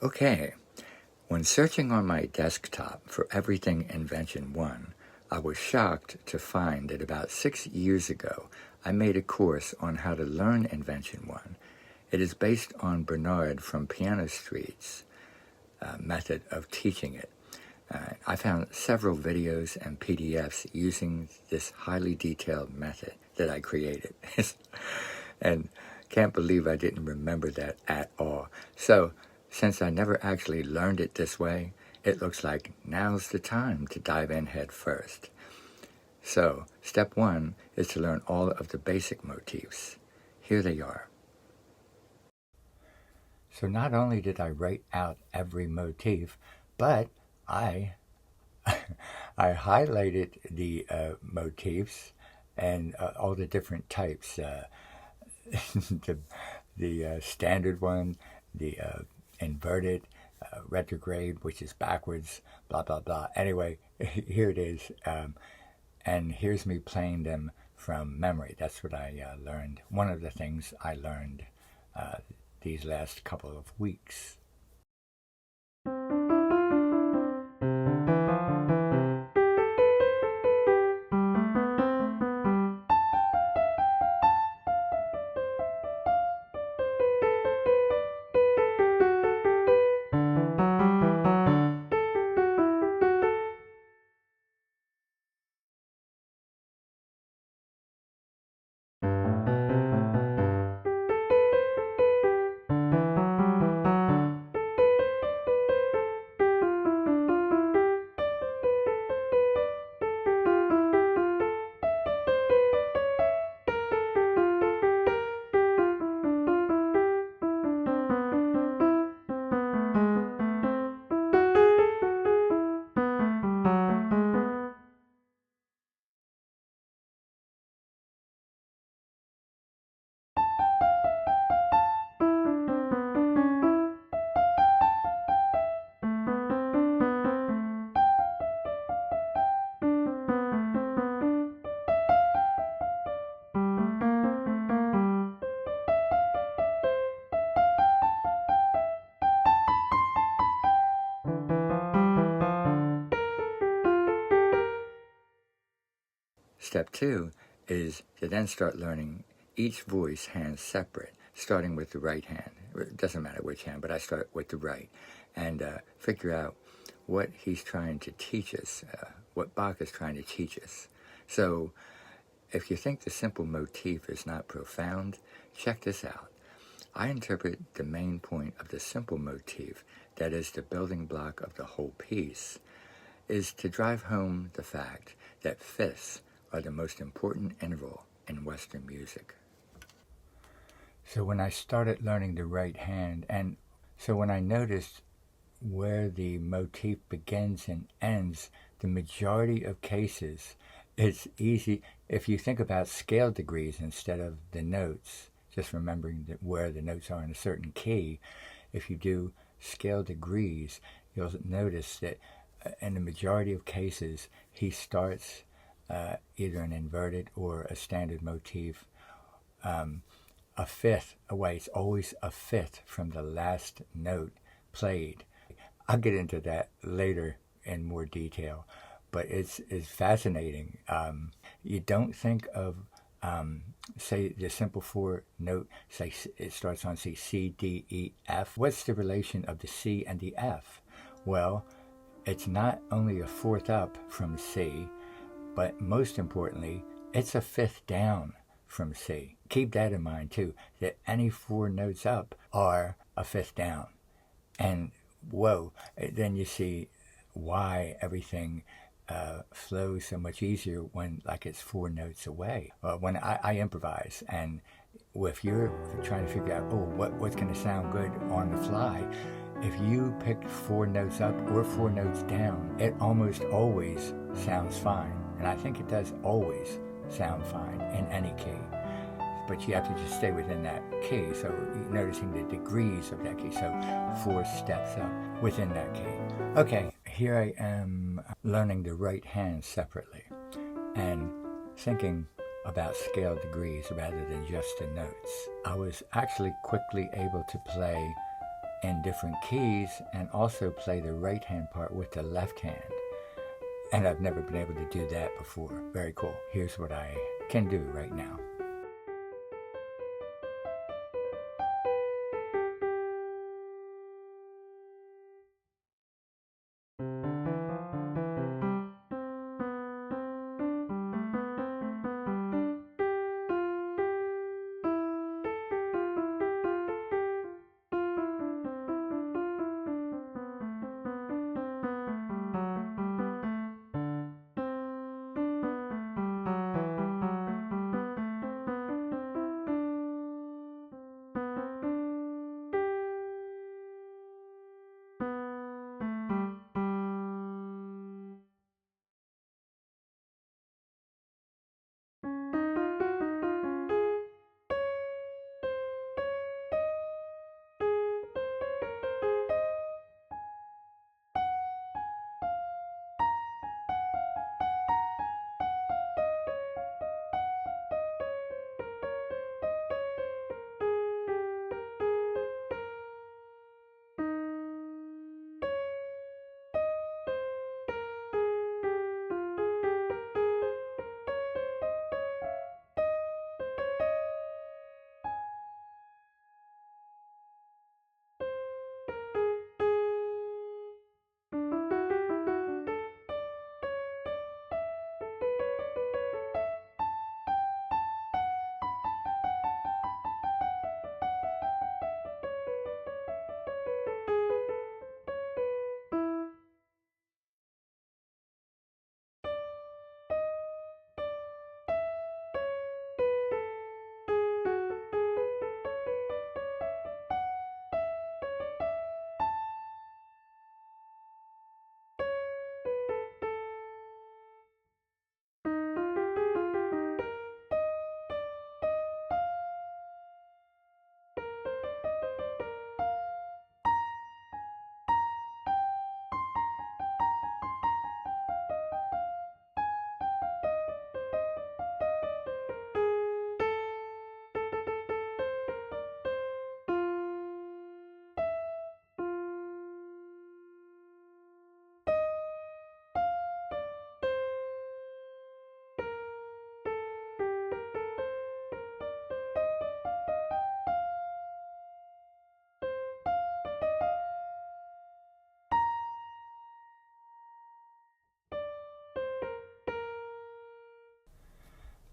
Okay, when searching on my desktop for everything Invention 1, I was shocked to find that about 6 years ago I made a course on how to learn Invention 1. It is based on Bernhard from Pianostreet's method of teaching it. I found several videos and PDFs using this highly detailed method that I created. And can't believe I didn't remember that at all. So, since I never actually learned it this way, it looks like now's the time to dive in head first. So, step 1 is to learn all of the basic motifs. Here they are. So not only did I write out every motif, but I highlighted the motifs and all the different types. the standard one, the inverted, retrograde, which is backwards, blah, blah, blah. Anyway, here it is. And here's me playing them from memory. That's what I learned. One of the things I learned these last couple of weeks. Step 2 is to then start learning each voice hand separate, starting with the right hand. It doesn't matter which hand, but I start with the right, and figure out what he's trying to teach us, what Bach is trying to teach us. So if you think the simple motif is not profound, check this out. I interpret the main point of the simple motif, that is the building block of the whole piece, is to drive home the fact that fifths are the most important interval in Western music. So when I started learning the right hand, and so when I noticed where the motif begins and ends, the majority of cases, it's easy. If you think about scale degrees instead of the notes, just remembering that where the notes are in a certain key, if you do scale degrees, you'll notice that in the majority of cases, he starts either an inverted or a standard motif a fifth away. It's always a fifth from the last note played. I'll get into that later in more detail, but it's fascinating. You don't think of, say, the simple 4-note, say it starts on C, D, E, F. What's the relation of the C and the F? Well, it's not only a fourth up from C, but most importantly, it's a fifth down from C. Keep that in mind too, that any 4 notes up are a fifth down. And whoa, then you see why everything flows so much easier when like it's 4 notes away. When I improvise, and if you're trying to figure out, what's going to sound good on the fly, if you pick 4 notes up or 4 notes down, it almost always sounds fine. And I think it does always sound fine in any key. But you have to just stay within that key. So you're noticing the degrees of that key. So 4 steps up within that key. Okay, here I am learning the right hand separately and thinking about scale degrees rather than just the notes. I was actually quickly able to play in different keys and also play the right hand part with the left hand. And I've never been able to do that before. Very cool. Here's what I can do right now.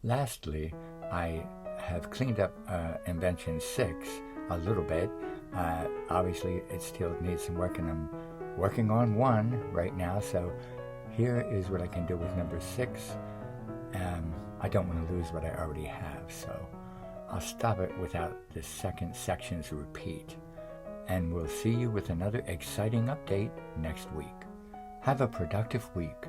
Lastly, I have cleaned up Invention 6 a little bit. Obviously, it still needs some work, and I'm working on 1 right now, so here is what I can do with number 6. I don't want to lose what I already have, so I'll stop it without the second section's repeat. And we'll see you with another exciting update next week. Have a productive week.